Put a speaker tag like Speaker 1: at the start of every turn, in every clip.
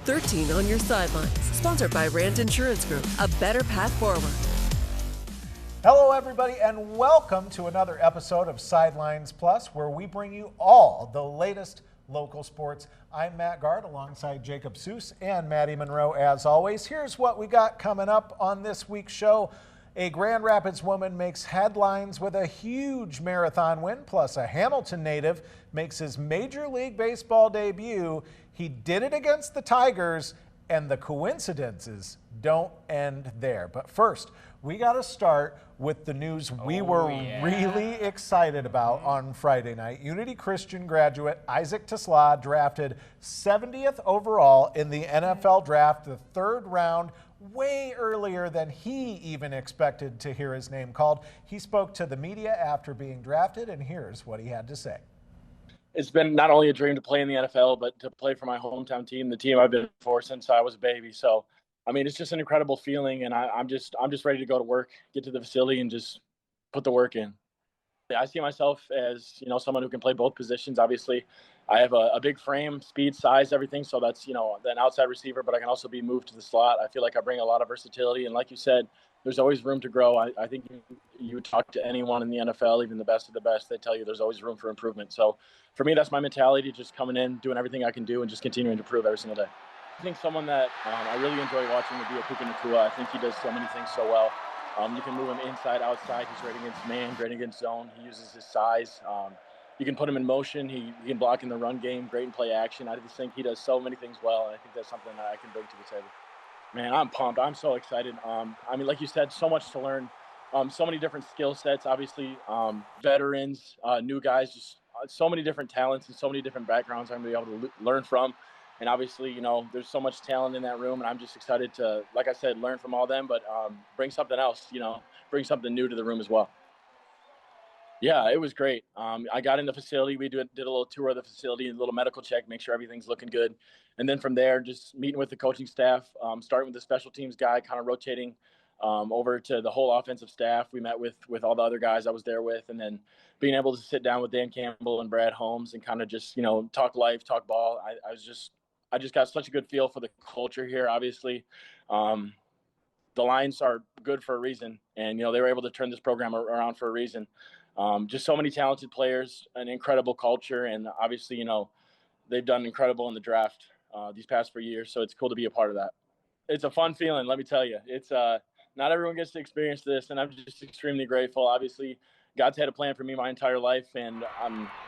Speaker 1: 13 on your sidelines. Sponsored by Rand Insurance Group. A better path forward.
Speaker 2: Hello, everybody, and welcome to another episode of Sidelines Plus, where we bring you all the latest local sports. I'm Matt Gard alongside Jacob Seus and Maddie Monroe as always. Here's what we got coming up on this week's show. A Grand Rapids woman makes headlines with a huge marathon win, plus a Hamilton native makes his Major League Baseball debut. He did it against the Tigers, and the coincidences don't end there. But first, we got to start with the news we were really excited about on Friday night. Unity Christian graduate Isaac Teslaa drafted 70th overall in the NFL draft, the third round, way earlier than he even expected to hear his name called. He spoke to the media after being drafted, and here's what he had to say.
Speaker 3: It's been not only a dream to play in the NFL, but to play for my hometown team, the team I've been for since I was a baby. So, I mean, it's just an incredible feeling, and I'm just ready to go to work, get to the facility, and just put the work in. I see myself as, someone who can play both positions. Obviously, I have a big frame, speed, size, everything. So that's, an outside receiver, but I can also be moved to the slot. I feel like I bring a lot of versatility. And like you said, there's always room to grow. I think you talk to anyone in the NFL, even the best of the best, they tell you there's always room for improvement. So for me, that's my mentality, just coming in, doing everything I can do, and just continuing to improve every single day. I think someone that I really enjoy watching would be a Puka Nacua. I think he does so many things so well. You can move him inside, outside. He's great against man, great against zone. He uses his size. You can put him in motion. He can block in the run game, great in play action. I just think he does so many things well, and I think that's something that I can bring to the table. Man, I'm pumped. I'm so excited. Like you said, so much to learn. So many different skill sets, obviously, veterans, new guys, just so many different talents and so many different backgrounds I'm going to be able to learn from. And obviously, there's so much talent in that room, and I'm just excited to, like I said, learn from all them, but bring something else, bring something new to the room as well. Yeah, it was great. I got in the facility. We did a little tour of the facility, a little medical check, make sure everything's looking good. And then from there, just meeting with the coaching staff, starting with the special teams guy, kind of rotating over to the whole offensive staff. We met with all the other guys I was there with, and then being able to sit down with Dan Campbell and Brad Holmes and kind of just, talk life, talk ball. I just got such a good feel for the culture here. Obviously, the Lions are good for a reason, and, they were able to turn this program around for a reason. Just so many talented players, an incredible culture, and obviously, they've done incredible in the draft these past 4 years, so it's cool to be a part of that. It's a fun feeling, let me tell you. It's not everyone gets to experience this, and I'm just extremely grateful. Obviously, God's had a plan for me my entire life, and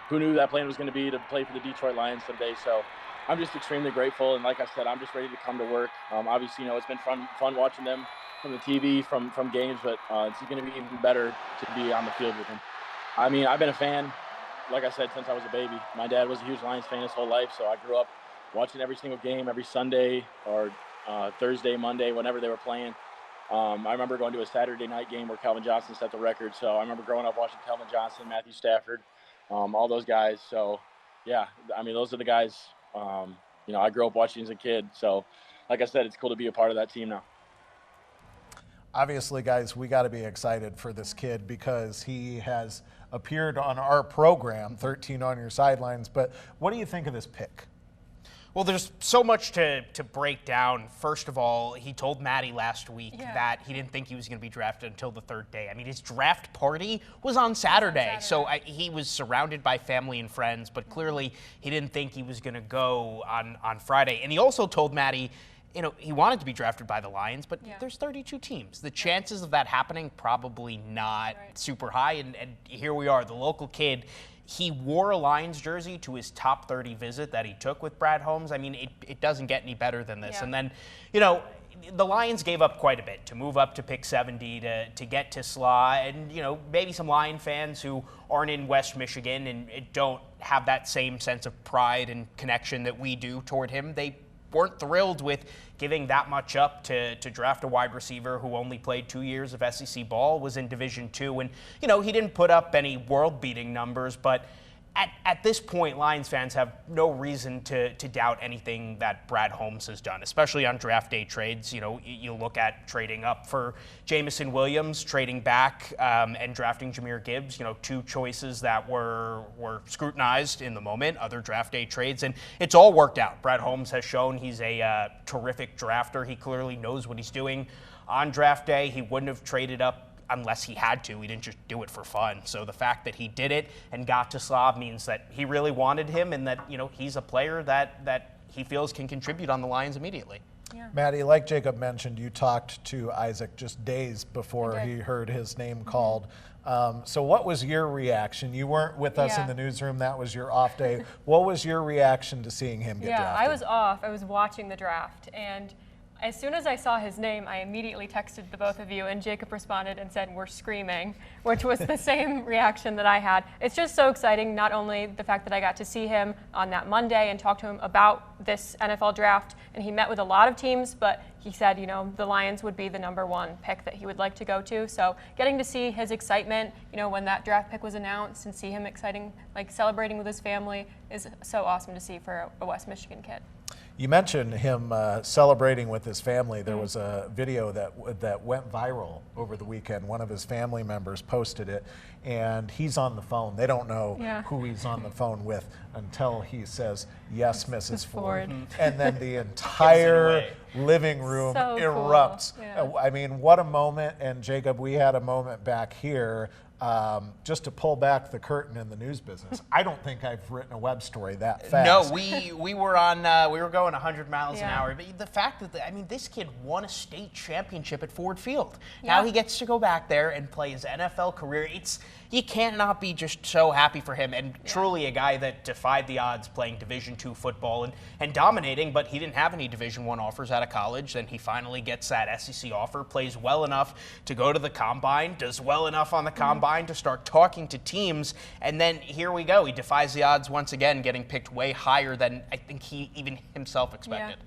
Speaker 3: who knew that plan was going to be to play for the Detroit Lions someday, so I'm just extremely grateful, and like I said, I'm just ready to come to work. Obviously, it's been fun watching them from the TV, from games, but it's going to be even better to be on the field with them. I mean, I've been a fan, like I said, since I was a baby. My dad was a huge Lions fan his whole life, so I grew up watching every single game, every Sunday or Thursday, Monday, whenever they were playing. I remember going to a Saturday night game where Calvin Johnson set the record, so I remember growing up watching Calvin Johnson, Matthew Stafford, all those guys. So, yeah, I mean, those are the guys, I grew up watching as a kid. So, like I said, it's cool to be a part of that team now.
Speaker 2: Obviously, guys, we got to be excited for this kid because he has appeared on our program, 13 on your sidelines. But what do you think of this pick?
Speaker 4: Well, there's so much to break down. First of all, he told Maddie last week that he didn't think he was going to be drafted until the third day. I mean, his draft party was on Saturday. So he was surrounded by family and friends, but clearly he didn't think he was going to go on Friday. And he also told Maddie, he wanted to be drafted by the Lions, but there's 32 teams. The chances of that happening, probably not super high. And here we are, the local kid. He wore a Lions jersey to his top 30 visit that he took with Brad Holmes. I mean, it doesn't get any better than this. And then, the Lions gave up quite a bit to move up to pick 70 to get Teslaa. And, maybe some Lion fans who aren't in West Michigan and don't have that same sense of pride and connection that we do toward him, they weren't thrilled with giving that much up to draft a wide receiver who only played 2 years of SEC ball, was in Division II. And, he didn't put up any world-beating numbers, but At this point, Lions fans have no reason to doubt anything that Brad Holmes has done, especially on draft day trades. You look at trading up for Jamison Williams, trading back, and drafting Jahmyr Gibbs. Two choices that were scrutinized in the moment, other draft day trades, and it's all worked out. Brad Holmes has shown he's a terrific drafter. He clearly knows what he's doing. On draft day, he wouldn't have traded up unless he had to. He didn't just do it for fun. So the fact that he did it and got Teslaa means that he really wanted him, and that he's a player that he feels can contribute on the Lions immediately.
Speaker 2: Yeah. Maddie, like Jacob mentioned, you talked to Isaac just days before he heard his name called. So what was your reaction? You weren't with us in the newsroom. That was your off day. What was your reaction to seeing him get drafted?
Speaker 5: Yeah, I was off. I was watching the draft, and as soon as I saw his name, I immediately texted the both of you, and Jacob responded and said, "We're screaming," which was the same reaction that I had. It's just so exciting, not only the fact that I got to see him on that Monday and talk to him about this NFL draft, and he met with a lot of teams, but he said, the Lions would be the #1 pick that he would like to go to. So getting to see his excitement, when that draft pick was announced, and see him celebrating with his family is so awesome to see for a West Michigan kid.
Speaker 2: You mentioned him celebrating with his family. There was a video that went viral over the weekend. One of his family members posted it, and he's on the phone. They don't know who he's on the phone with until he says, "Yes, Mrs. Ford." And then the entire living room erupts. Cool. Yeah. I mean, what a moment. And Jacob, we had a moment back here. Just to pull back the curtain in the news business, I don't think I've written a web story that fast.
Speaker 4: No, we were going 100 miles an hour. But the fact that this kid won a state championship at Ford Field. Yeah. Now he gets to go back there and play his NFL career. You can't not be just so happy for him, and truly a guy that defied the odds playing Division II football and dominating, but he didn't have any Division I offers out of college. Then he finally gets that SEC offer, plays well enough to go to the Combine, does well enough on the Combine to start talking to teams, and then here we go. He defies the odds once again, getting picked way higher than I think he even himself expected.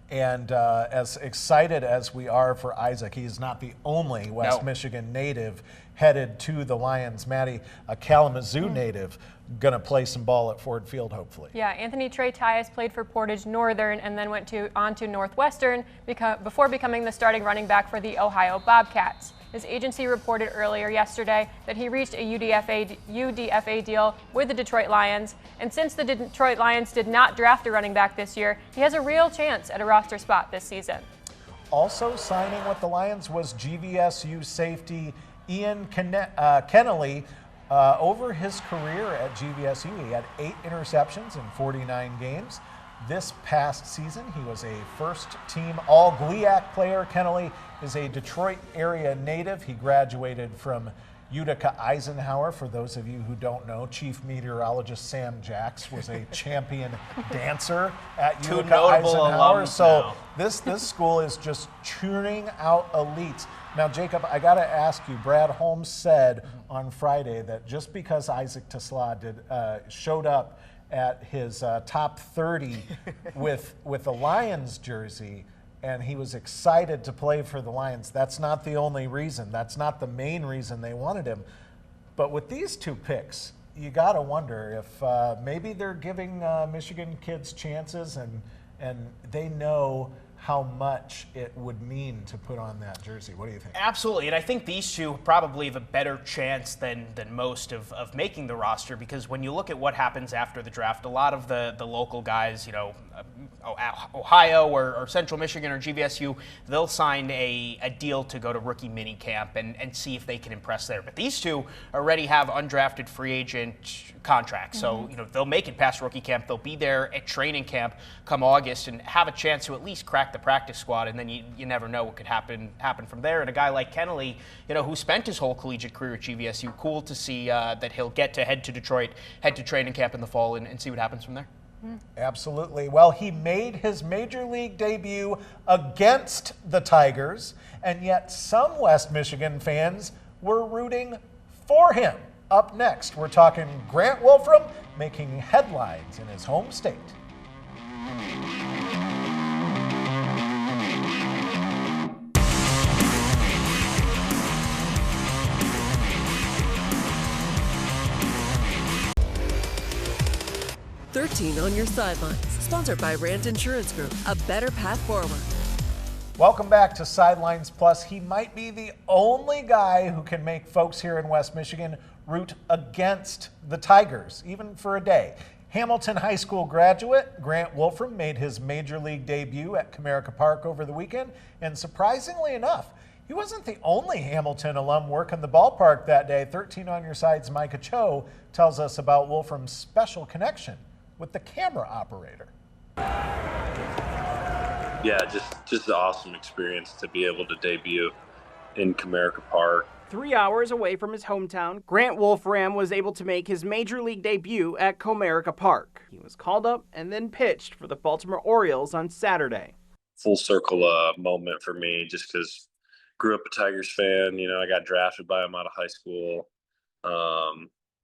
Speaker 2: Yeah. And as excited as we are for Isaac, he's not the only West Michigan native headed to the Lions. Maddie, a Kalamazoo native, going to play some ball at Ford Field, hopefully.
Speaker 5: Yeah, Anthony Trey Tyus played for Portage Northern and then went on to Northwestern before becoming the starting running back for the Ohio Bobcats. His agency reported earlier yesterday that he reached a UDFA deal with the Detroit Lions, and since the Detroit Lions did not draft a running back this year, he has a real chance at a roster spot this season.
Speaker 2: Also signing with the Lions was GVSU safety Ian Kennelly. Over his career at GVSU, he had 8 interceptions in 49 games. This past season, he was a first-team All-GLIAC player. Kennelly is a Detroit area native. He graduated from Utica Eisenhower. For those of you who don't know, Chief Meteorologist Sam Jacks was a champion dancer at Utica Eisenhower. So this school is just churning out elites. Now, Jacob, I got to ask you, Brad Holmes said on Friday that just because Isaac Teslaa showed up at his top 30 with a Lions jersey, and he was excited to play for the Lions. That's not the only reason. That's not the main reason they wanted him. But with these 2 picks, you got to wonder if maybe they're giving Michigan kids chances, and they know how much it would mean to put on that jersey. What do you think?
Speaker 4: Absolutely, and I think these 2 probably have a better chance than most of making the roster, because when you look at what happens after the draft, a lot of the local guys, Ohio or Central Michigan or GVSU, they'll sign a deal to go to rookie mini camp and see if they can impress there. But these 2 already have undrafted free agent contracts. So, they'll make it past rookie camp. They'll be there at training camp come August and have a chance to at least crack the practice squad, and then you never know what could happen from there. And a guy like Kennelly, who spent his whole collegiate career at GVSU, cool to see that he'll get to head to Detroit, head to training camp in the fall, and see what happens from there.
Speaker 2: Absolutely. Well, he made his major league debut against the Tigers, and yet some West Michigan fans were rooting for him. Up next, we're talking Grant Wolfram making headlines in his home state.
Speaker 1: 13 on your sidelines. Sponsored by Rand Insurance Group, a better path forward.
Speaker 2: Welcome back to Sidelines Plus. He might be the only guy who can make folks here in West Michigan root against the Tigers, even for a day. Hamilton High School graduate Grant Wolfram made his major league debut at Comerica Park over the weekend, and surprisingly enough, he wasn't the only Hamilton alum working the ballpark that day. 13 on your side's Micah Cho tells us about Wolfram's special connection with the camera operator.
Speaker 6: Yeah, just an awesome experience to be able to debut in Comerica Park.
Speaker 4: 3 hours away from his hometown, Grant Wolfram was able to make his major league debut at Comerica Park. He was called up and then pitched for the Baltimore Orioles on Saturday.
Speaker 6: Full circle moment for me, just because grew up a Tigers fan. You know, I got drafted by him out of high school,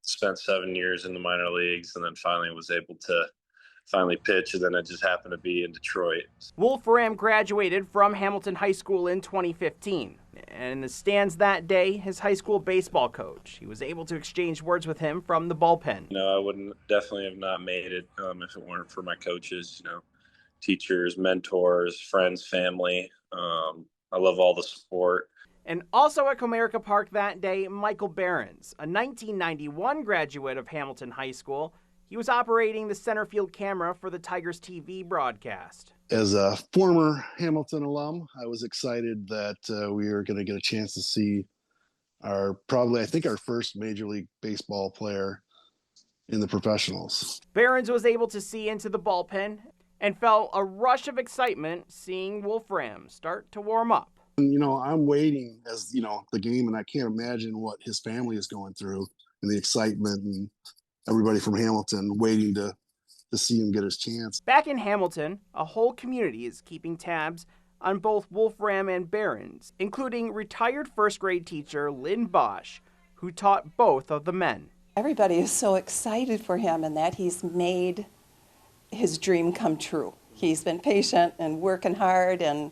Speaker 6: spent 7 years in the minor leagues, and then finally was able to pitch, and then it just happened to be in Detroit.
Speaker 4: Wolfram graduated from Hamilton High School in 2015. And in the stands that day, his high school baseball coach. He was able to exchange words with him from the bullpen.
Speaker 6: No, I wouldn't definitely have not made it if it weren't for my coaches, teachers, mentors, friends, family. I love all the support.
Speaker 4: And also at Comerica Park that day, Michael Behrens, a 1991 graduate of Hamilton High School. He was operating the center field camera for the Tigers TV broadcast.
Speaker 7: As a former Hamilton alum, I was excited that we were going to get a chance to see our first Major League Baseball player in the professionals.
Speaker 4: Behrens was able to see into the bullpen and felt a rush of excitement seeing Wolfram start to warm up.
Speaker 7: And, I'm waiting as, the game, and I can't imagine what his family is going through and the excitement and everybody from Hamilton waiting to see him get his chance.
Speaker 4: Back in Hamilton, a whole community is keeping tabs on both Wolfram and Behrens, including retired first grade teacher Lynn Bosch, who taught both of the men.
Speaker 8: Everybody is so excited for him and that he's made his dream come true. He's been patient and working hard and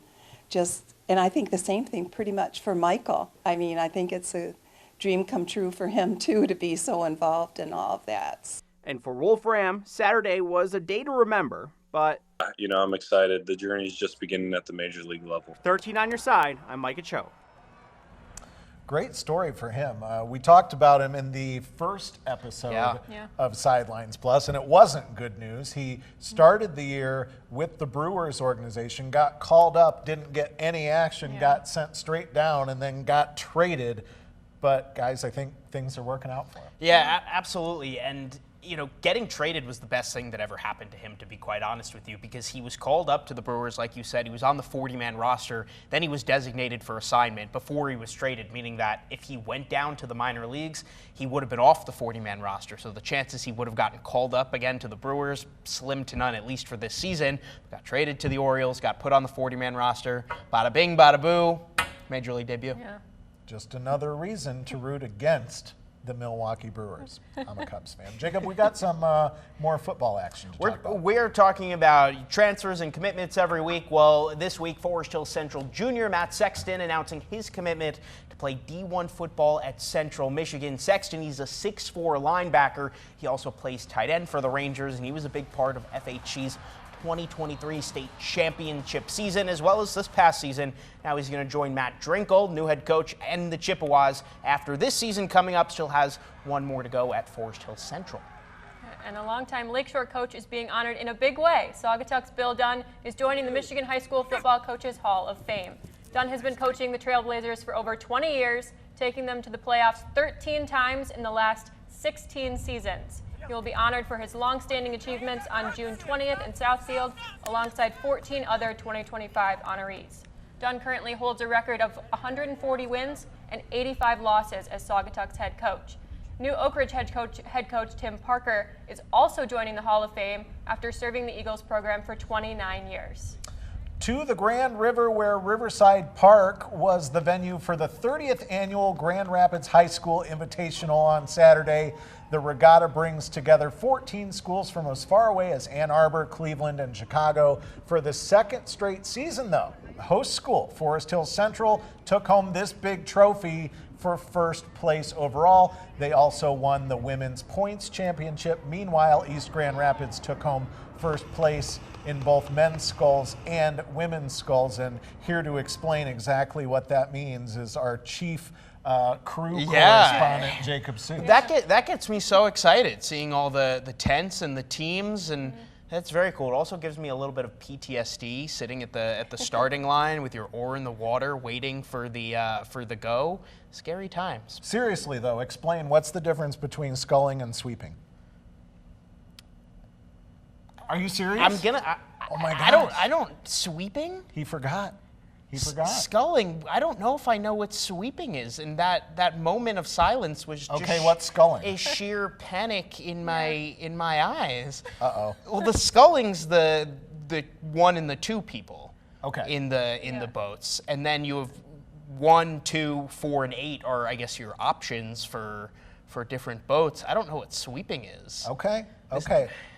Speaker 8: I think the same thing pretty much for Michael. I mean, I think it's a dream come true for him too to be so involved in all of that.
Speaker 4: And for Wolfram, Saturday was a day to remember, but
Speaker 6: I'm excited. The journey's just beginning at the major league level.
Speaker 4: 13 on your side, I'm Micah Cho.
Speaker 2: Great story for him. We talked about him in the first episode of Sidelines Plus, and it wasn't good news. He started the year with the Brewers organization, got called up, didn't get any action, got sent straight down, and then got traded. But, guys, I think things are working out for him.
Speaker 4: Yeah, absolutely. And, getting traded was the best thing that ever happened to him, to be quite honest with you, because he was called up to the Brewers, like you said. He was on the 40-man roster. Then he was designated for assignment before he was traded, meaning that if he went down to the minor leagues, he would have been off the 40-man roster. So the chances he would have gotten called up again to the Brewers, slim to none, at least for this season. Got traded to the Orioles, got put on the 40-man roster. Bada bing, bada boo. Major league debut.
Speaker 5: Yeah.
Speaker 2: Just another reason to root against the Milwaukee Brewers. I'm a Cubs fan. Jacob, we got some more football action to talk about.
Speaker 4: We're talking about transfers and commitments every week. Well, this week, Forest Hill Central junior Matt Sexton announcing his commitment to play D1 football at Central Michigan. Sexton, he's a 6'4 linebacker. He also plays tight end for the Rangers, and he was a big part of FHC's 2023 state championship season, as well as this past season. Now he's going to join Matt Drinkle, new head coach, and the Chippewas. After this season coming up, still has one more to go at Forest Hill Central.
Speaker 5: And a longtime Lakeshore coach is being honored in a big way. Saugatuck's Bill Dunn is joining the Michigan High School Football Coaches Hall of Fame. Dunn has been coaching the Trailblazers for over 20 years, taking them to the playoffs 13 times in the last 16 seasons. He will be honored for his long-standing achievements on June 20th in Southfield, alongside 14 other 2025 honorees. Dunn currently holds a record of 140 wins and 85 losses as Saugatuck's head coach. New Oak Ridge head coach Tim Parker is also joining the Hall of Fame after serving the Eagles program for 29 years.
Speaker 2: To the Grand River, where Riverside Park was the venue for the 30th annual Grand Rapids High School Invitational on Saturday. The regatta brings together 14 schools from as far away as Ann Arbor, Cleveland, and Chicago. For the second straight season, though, the host school, Forest Hill Central, took home this big trophy for first place overall. They also won the women's points championship. Meanwhile, East Grand Rapids took home first place in both men's sculls and women's sculls. And here to explain exactly what that means is our chief crew correspondent, Jacob Seus.
Speaker 4: That gets me so excited, seeing all the tents and the teams, and that's very cool. It also gives me a little bit of PTSD, sitting at the starting line with your oar in the water, waiting for the go. Scary times.
Speaker 2: Seriously though, explain what's the difference between sculling and sweeping? Are you serious? Oh my gosh.
Speaker 4: I don't sweeping?
Speaker 2: He forgot.
Speaker 4: Sculling, I don't know if I know what sweeping is, and that moment of silence was just
Speaker 2: what's sculling?
Speaker 4: A sheer panic in my eyes.
Speaker 2: Uh-oh.
Speaker 4: Well, the sculling's the 1 and the 2 people.
Speaker 2: Okay.
Speaker 4: In the boats, and then you have 1, 2, 4, and 8 are, I guess, your options for different boats. I don't know what sweeping is.
Speaker 2: Okay.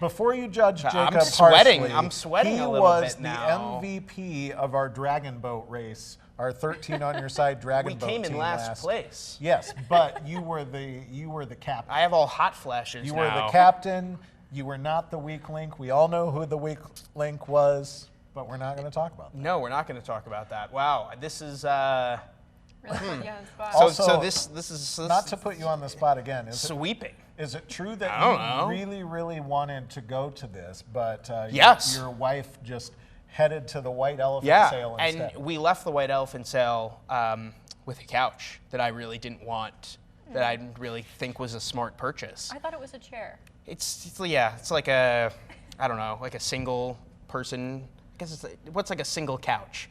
Speaker 2: Before you judge Jacob
Speaker 4: I'm sweating.
Speaker 2: harshly,
Speaker 4: I'm sweating a little bit now.
Speaker 2: He was the MVP of our dragon boat race, our 13 on your side dragon boat team.
Speaker 4: We came in last place.
Speaker 2: Yes, but you were the captain.
Speaker 4: I have all hot flashes
Speaker 2: You
Speaker 4: now.
Speaker 2: were the captain. You were not the weak link. We all know who the weak link was, but we're not going to talk about that.
Speaker 4: No, we're not going to talk about that. Wow, this is.
Speaker 2: Also,
Speaker 4: this is
Speaker 2: not to put you on the spot again.
Speaker 4: Sweeping.
Speaker 2: Is it true that you really wanted to go to this, but
Speaker 4: yes,
Speaker 2: your wife just headed to the White Elephant Sail instead?
Speaker 4: And we left the White Elephant Sail with a couch that I really didn't want, that I didn't really think was a smart purchase.
Speaker 5: I thought it was a chair.
Speaker 4: It's like a, I don't know, like a single person. I guess what's like a single couch?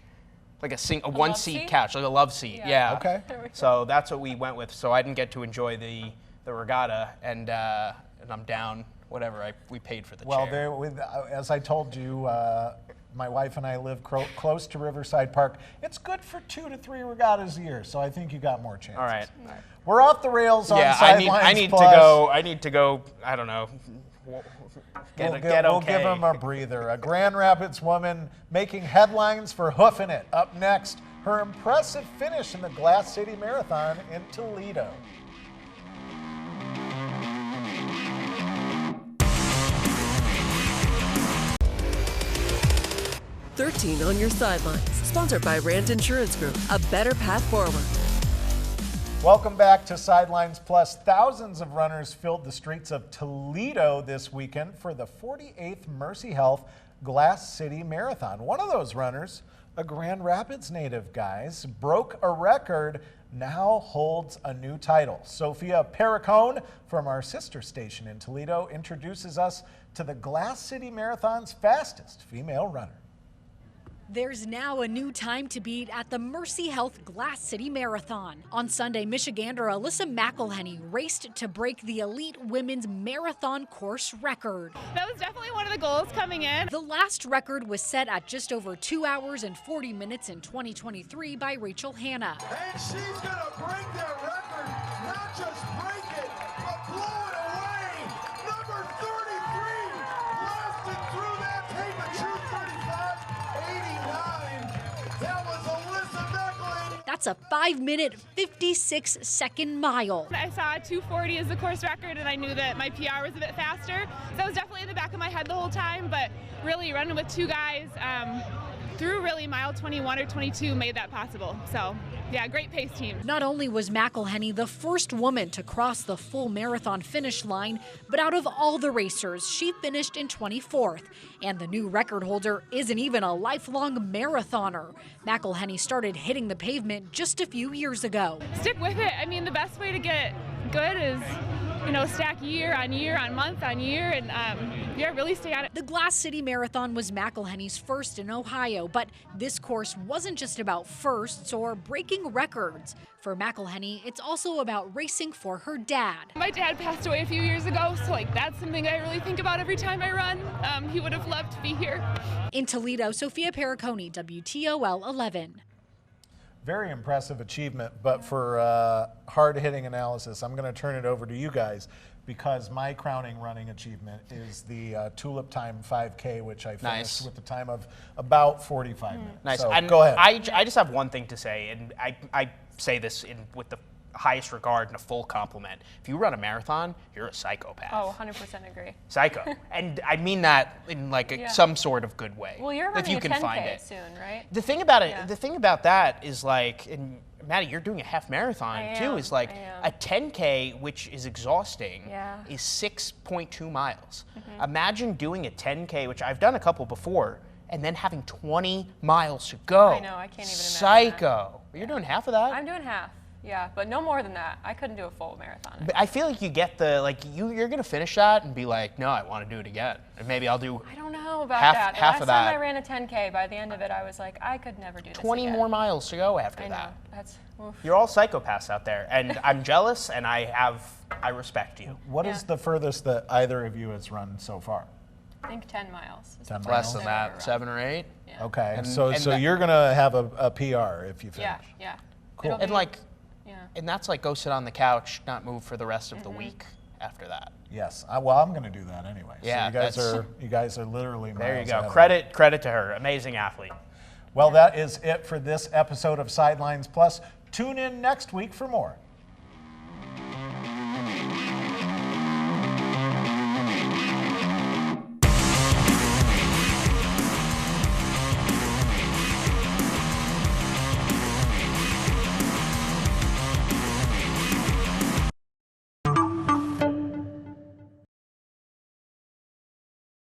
Speaker 4: Like a one-seat couch, like a love seat. Yeah.
Speaker 2: Okay.
Speaker 4: So that's what we went with. So I didn't get to enjoy the regatta, and I'm down. Whatever. We paid for the chair.
Speaker 2: Well, as I told you, my wife and I live close to Riverside Park. It's good for 2 to 3 regattas a year, so I think you got more chances.
Speaker 4: All right.
Speaker 2: We're off the rails on Sidelines
Speaker 4: I need
Speaker 2: Plus.
Speaker 4: I need to go. I don't know.
Speaker 2: We'll give him a breather. A Grand Rapids woman making headlines for hoofing it. Up next, her impressive finish in the Glass City Marathon in Toledo.
Speaker 1: "13 on Your Sidelines", sponsored by Rand Insurance Group, a better path forward.
Speaker 2: Welcome back to Sidelines Plus. Thousands of runners filled the streets of Toledo this weekend for the 48th Mercy Health Glass City Marathon. One of those runners, a Grand Rapids native, guys, broke a record, now holds a new title. Sophia Perricone from our sister station in Toledo introduces us to the Glass City Marathon's fastest female runner.
Speaker 9: There's now a new time to beat at the Mercy Health Glass City Marathon. On Sunday, Michigander Alyssa McElhenney raced to break the elite women's marathon course record.
Speaker 10: That was definitely one of the goals coming in.
Speaker 9: The last record was set at just over 2 hours and 40 minutes in 2023 by Rachel Hanna.
Speaker 11: And she's gonna break that record, not just break it, but blow it away. Number 33, blasted through that pavement, 2:35.89. That was Alyssa McElhenney.
Speaker 9: That's a 5-minute, 56-second mile.
Speaker 10: I saw 2:40 as the course record, and I knew that my PR was a bit faster. So that was definitely in the back of my head the whole time, but really running with 2 guys through really mile 21 or 22 made that possible. So yeah, great pace team.
Speaker 9: Not only was McElhenney the first woman to cross the full marathon finish line, but out of all the racers, she finished in 24th. And the new record holder isn't even a lifelong marathoner. McElhenney started hitting the pavement just a few years ago.
Speaker 10: Stick with it. I mean, the best way to get good is, stack year on month on year, and really stay on it.
Speaker 9: The Glass City Marathon was McElhenney's first in Ohio, but this course wasn't just about firsts or breaking records. For McElhenney, it's also about racing for her dad.
Speaker 10: My dad passed away a few years ago, so that's something I really think about every time I run. He would have loved to be here.
Speaker 9: In Toledo, Sophia Perricone, WTOL 11.
Speaker 2: Very impressive achievement, but for hard-hitting analysis, I'm going to turn it over to you guys because my crowning running achievement is the Tulip Time 5K, which I finished with a time of about 45 minutes.
Speaker 4: Nice.
Speaker 2: So,
Speaker 4: and
Speaker 2: go ahead.
Speaker 4: I just have one thing to say, and I say this with the highest regard and a full compliment. If you run a marathon, you're a psychopath.
Speaker 5: Oh, 100% agree.
Speaker 4: Psycho. And I mean that in like some sort of good way.
Speaker 5: Well, you're running
Speaker 4: if you
Speaker 5: a
Speaker 4: can
Speaker 5: 10K
Speaker 4: find it.
Speaker 5: soon, right?
Speaker 4: The thing about it, the thing about that is like, and Maddie, you're doing a half marathon too, is like a 10K, which is exhausting, is 6.2 miles. Imagine doing a 10K, which I've done a couple before, and then having 20 miles to go.
Speaker 5: I know, I can't even imagine
Speaker 4: Psycho. You're doing half of that?
Speaker 5: I'm doing half. Yeah, but no more than that. I couldn't do a full marathon.
Speaker 4: But I feel like you get the, like, you're going to finish that and be like, no, I want to do it again. And maybe I'll do
Speaker 5: I don't know about
Speaker 4: half,
Speaker 5: that. The
Speaker 4: half
Speaker 5: last
Speaker 4: of
Speaker 5: time
Speaker 4: that.
Speaker 5: I ran a 10K, by the end of it, I was like, I could never do this
Speaker 4: 20
Speaker 5: again.
Speaker 4: more miles to go after
Speaker 5: I know.
Speaker 4: that.
Speaker 5: That's, oof.
Speaker 4: You're all psychopaths out there, and I'm jealous, and I respect you.
Speaker 2: What is the furthest that either of you has run so far?
Speaker 5: I think 10 miles.
Speaker 2: 10
Speaker 4: Less
Speaker 2: miles?
Speaker 4: than that, 7 or 8.
Speaker 5: Yeah.
Speaker 2: Okay,
Speaker 4: And-
Speaker 2: so
Speaker 4: and
Speaker 2: so
Speaker 4: that-
Speaker 2: you're gonna have a PR if you finish.
Speaker 5: Yeah.
Speaker 2: Cool.
Speaker 5: It'll
Speaker 4: And
Speaker 5: be-
Speaker 4: like,
Speaker 5: yeah.
Speaker 4: and that's like go sit on the couch, not move for the rest of the week after that.
Speaker 2: Yes. Well, I'm gonna do that anyway.
Speaker 4: Yeah,
Speaker 2: So you guys are literally
Speaker 4: There you
Speaker 2: miles
Speaker 4: go.
Speaker 2: ahead.
Speaker 4: Credit to her. Amazing athlete.
Speaker 2: Well, that is it for this episode of Sidelines Plus. Tune in next week for more.